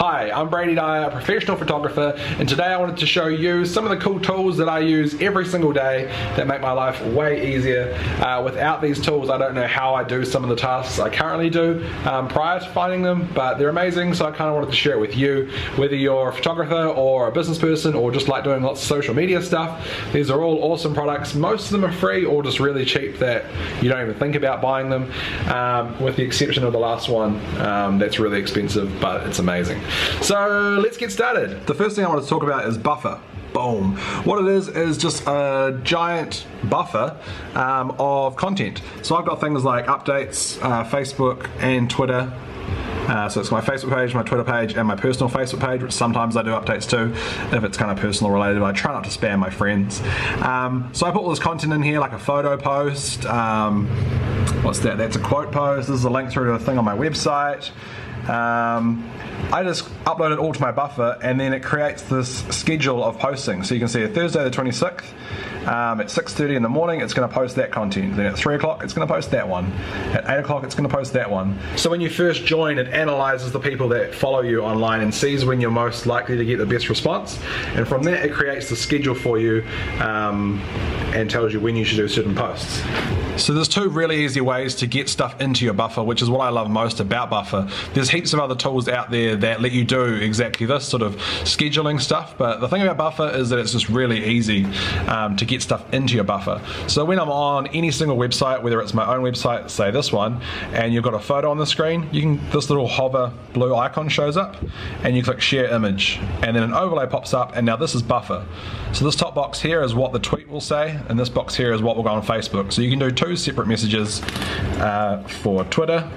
Hi, I'm Brady Dyer, a professional photographer, and today I wanted to show you some of the cool tools that I use every single day that make my life way easier. Without these tools, I don't know how I do some of the tasks I currently do prior to finding them, but they're amazing, so I kind of wanted to share it with you. Whether you're a photographer or a business person or just like doing lots of social media stuff, these are all awesome products. Most of them are free or just really cheap that you don't even think about buying them, with the exception of the last one that's really expensive, but it's amazing. So let's get started. The first thing I want to talk about is Buffer. Boom. What it is just a giant buffer of content. So I've got things like updates, Facebook and Twitter. So it's my Facebook page, my Twitter page, and my personal Facebook page, which sometimes I do updates to if it's kind of personal related. I try not to spam my friends. So I put all this content in here, like a photo post. What's that? That's a quote post. This is a link through to a thing on my website. I just upload it all to my buffer, and then it creates this schedule of posting. So you can see a Thursday the 26th at 6:30 in the morning, it's going to post that content. Then at 3 o'clock, it's going to post that one. At 8 o'clock, it's going to post that one. So when you first join, it analyzes the people that follow you online and sees when you're most likely to get the best response. And from that, it creates the schedule for you and tells you when you should do certain posts. So there's two really easy ways to get stuff into your buffer, which is what I love most about Buffer. There's heaps of other tools out there that let you do exactly this sort of scheduling stuff, but the thing about Buffer is that it's just really easy to get stuff into your buffer. So when I'm on any single website, whether it's my own website, say this one, and you've got a photo on the screen, this little hover blue icon shows up, and you click share image, and then an overlay pops up, and now this is Buffer. So this top box here is what the tweet will say, and this box here is what will go on Facebook. So you can do two separate messages for Twitter.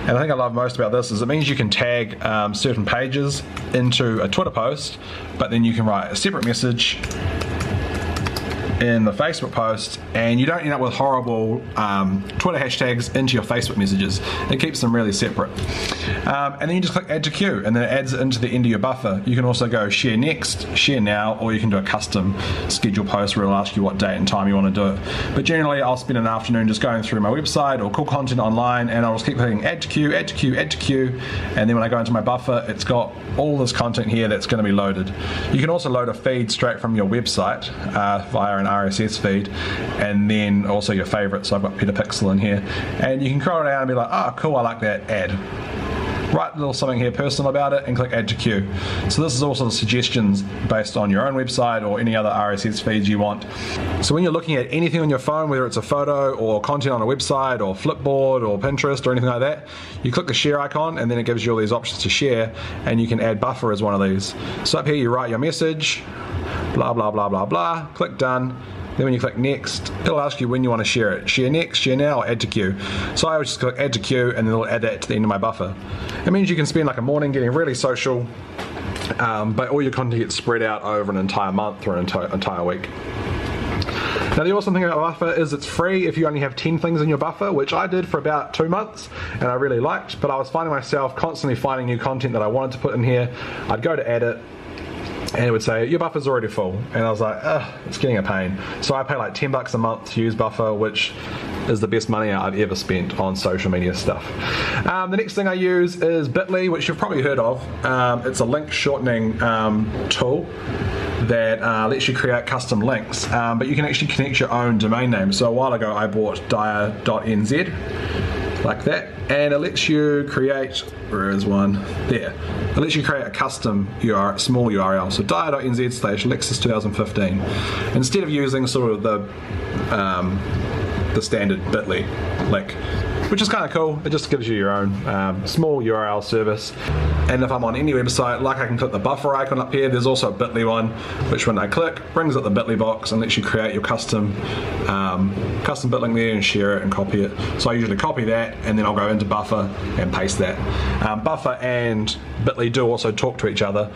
And the thing I love most about this is it means you can tag certain pages into a Twitter post, but then you can write a separate message in the Facebook post, and you don't end up with horrible Twitter hashtags into your Facebook messages. It keeps them really separate. And then you just click add to queue, and then it adds it into the end of your buffer. You can also go share next, share now, or you can do a custom schedule post where it'll ask you what date and time you want to do it. But generally I'll spend an afternoon just going through my website or cool content online, and I'll just keep clicking add to queue, add to queue, add to queue, and then when I go into my buffer, it's got all this content here that's going to be loaded. You can also load a feed straight from your website via an RSS feed, and then also your favorites. So I've got Peter Pixel in here, and you can scroll down and be like, oh cool, I like that, add. Write a little something here personal about it and click add to queue. So this is also the suggestions based on your own website or any other RSS feeds you want. So when you're looking at anything on your phone, whether it's a photo or content on a website or Flipboard or Pinterest or anything like that, you click the share icon, and then it gives you all these options to share, and you can add Buffer as one of these. So up here you write your message, blah blah blah blah blah, click done. Then when you click next, it'll ask you when you want to share it. Share next, share now, or add to queue. So I would just click add to queue, and then it'll add that to the end of my buffer. It means you can spend like a morning getting really social, but all your content gets spread out over an entire month or an entire week. Now the awesome thing about Buffer is it's free if you only have 10 things in your buffer, which I did for about 2 months and I really liked, but I was finding myself constantly finding new content that I wanted to put in here. I'd go to edit, and it would say, your buffer's already full. And I was like, ugh, it's getting a pain. So I pay like $10 a month to use Buffer, which is the best money I've ever spent on social media stuff. The next thing I use is Bitly, which you've probably heard of. It's a link shortening tool that lets you create custom links, but you can actually connect your own domain name. So a while ago I bought dyer.nz, like that, and it lets you create, where is one? There. It lets you create a custom small URL. So dyer.nz/Lexus2015. Instead of using sort of the standard Bitly link, which is kind of cool. It just gives you your own small URL service. And if I'm on any website, like I can click the buffer icon up here, there's also a Bitly one, which when I click, brings up the Bitly box and lets you create your custom Bitlink there and share it and copy it. So I usually copy that, and then I'll go into Buffer and paste that. Buffer and Bitly do also talk to each other,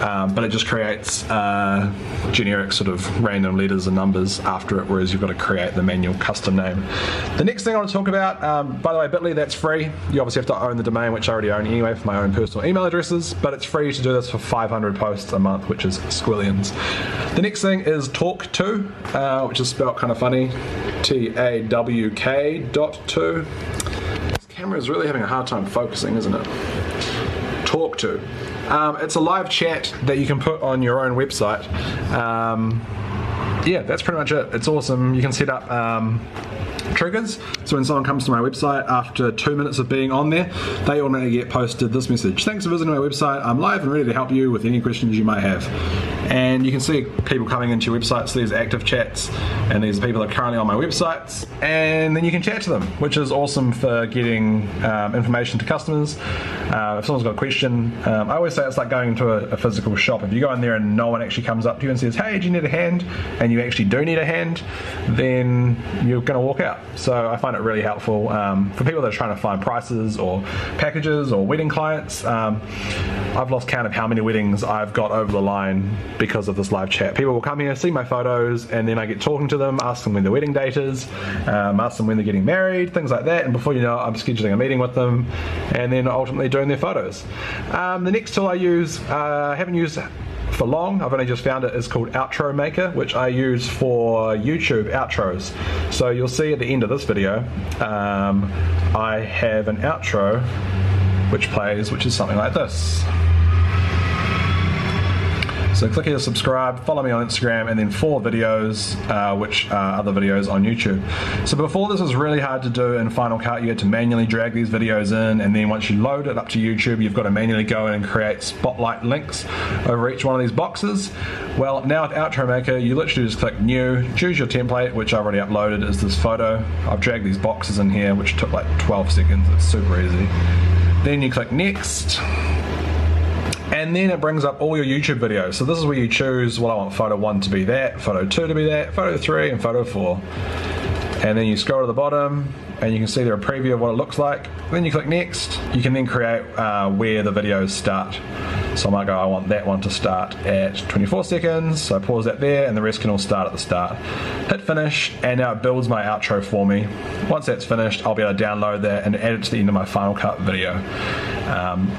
but it just creates generic sort of random letters and numbers after it, whereas you've got to create the manual custom name. The next thing I want to talk about, by the way, Bitly, that's free. You obviously have to own the domain, which I already own anyway for my own personal email addresses, but it's free to do this for 500 posts a month, which is squillions. The next thing is Tawk.to, which is spelled kind of funny, TAWK.to. This camera is really having a hard time focusing, isn't it? Tawk.to. It's a live chat that you can put on your own website. Yeah, that's pretty much it. It's awesome. You can set up triggers, so when someone comes to my website after 2 minutes of being on there, they automatically get posted this message: thanks for visiting my website, I'm live and ready to help you with any questions you might have. And you can see people coming into your website, so there's active chats, and these are people that are currently on my websites, and then you can chat to them, which is awesome for getting information to customers. If someone's got a question, I always say it's like going into a physical shop. If you go in there and no one actually comes up to you and says, hey, do you need a hand, and you actually do need a hand, then you're going to walk out. So I find it really helpful for people that are trying to find prices or packages or wedding clients. I've lost count of how many weddings I've got over the line because of this live chat. People will come here, see my photos, and then I get talking to them, ask them when the wedding date is, ask them when they're getting married, things like that, and before you know it, I'm scheduling a meeting with them and then ultimately doing their photos. The next tool I use, I haven't used for long, I've only just found it, is called Outro Maker, which I use for YouTube outros. So you'll see at the end of this video, I have an outro which plays, which is something like this. So click here to subscribe, follow me on Instagram, and then 4 videos, which are other videos on YouTube. So before, this was really hard to do in Final Cut. You had to manually drag these videos in, and then once you load it up to YouTube, you've got to manually go in and create spotlight links over each one of these boxes. Well, now with Outro Maker, you literally just click New, choose your template, which I've already uploaded is this photo. I've dragged these boxes in here, which took like 12 seconds. It's super easy. Then you click Next. And then it brings up all your YouTube videos. So this is where you choose, well, I want photo 1 to be that, photo 2 to be that, photo 3, and photo 4. And then you scroll to the bottom, and you can see there a preview of what it looks like. Then you click Next. You can then create where the videos start. So I might go, I want that one to start at 24 seconds, so I pause that there, and the rest can all start at the start. Hit Finish, and now it builds my outro for me. Once that's finished, I'll be able to download that and add it to the end of my Final Cut video.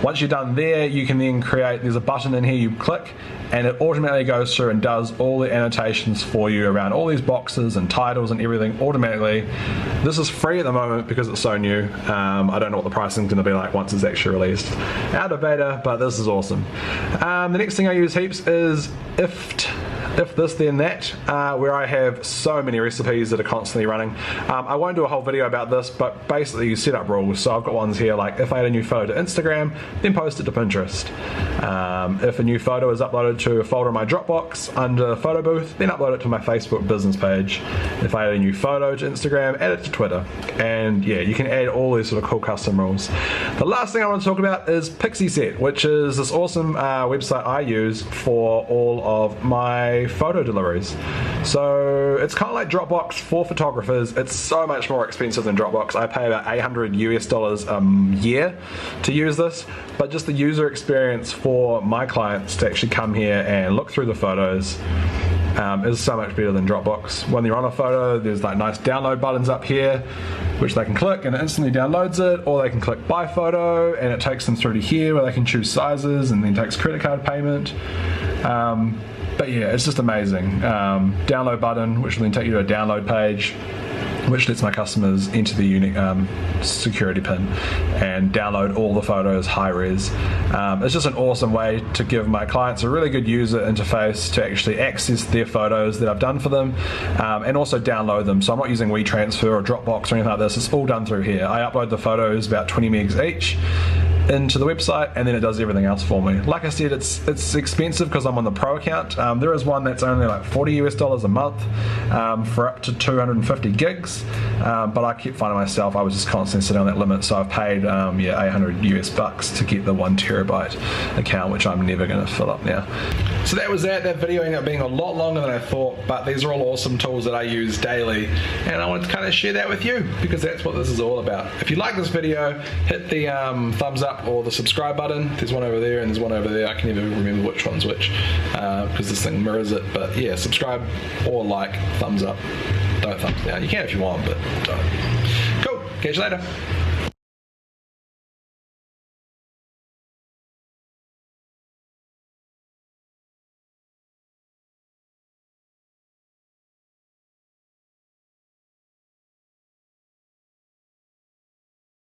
Once you're done there, you can then create, there's a button in here you click, and it automatically goes through and does all the annotations for you around all these boxes and titles and everything automatically. This is free at the moment because it's so new. I don't know what the pricing is going to be like once it's actually released out of beta, but this is awesome. The next thing I use heaps is If This Then That, where I have so many recipes that are constantly running. I won't do a whole video about this, but basically you set up rules. So I've got ones here like, if I add a new photo to Instagram, then post it to Pinterest. If a new photo is uploaded to a folder in my Dropbox under Photo Booth, then upload it to my Facebook business page. If I add a new photo to Instagram, add it to Twitter. And yeah, you can add all these sort of cool custom rules. The last thing I want to talk about is Pixieset, which is this awesome website I use for all of my photo deliveries. So it's kind of like Dropbox for photographers. It's so much more expensive than Dropbox. I pay about $800 US a year to use this, but just the user experience for my clients to actually come here and look through the photos is so much better than Dropbox. When you're on a photo, there's like nice download buttons up here which they can click and it instantly downloads it, or they can click buy photo and it takes them through to here where they can choose sizes and then takes credit card payment. But yeah, it's just amazing. Download button, which will then take you to a download page, which lets my customers enter the unique security pin and download all the photos high res. It's just an awesome way to give my clients a really good user interface to actually access their photos that I've done for them, and also download them. So I'm not using WeTransfer or Dropbox or anything like this. It's all done through here. I upload the photos, about 20 megs each, into the website, and then it does everything else for me. Like I said, it's expensive because I'm on the pro account. There is one that's only like $40 US a month for up to 250 gigs, but I kept finding myself, I was just constantly sitting on that limit, so I've paid $800 US to get the 1 terabyte account, which I'm never going to fill up now. So that was that video ended up being a lot longer than I thought, but these are all awesome tools that I use daily, and I wanted to kind of share that with you because that's what this is all about. If you like this video, hit the thumbs up or the subscribe button. There's one over there and there's one over there. I can never remember which one's which because this thing mirrors it, but yeah, subscribe or like, thumbs up. Don't thumbs down. You can if you want, but don't. Cool. Catch you later.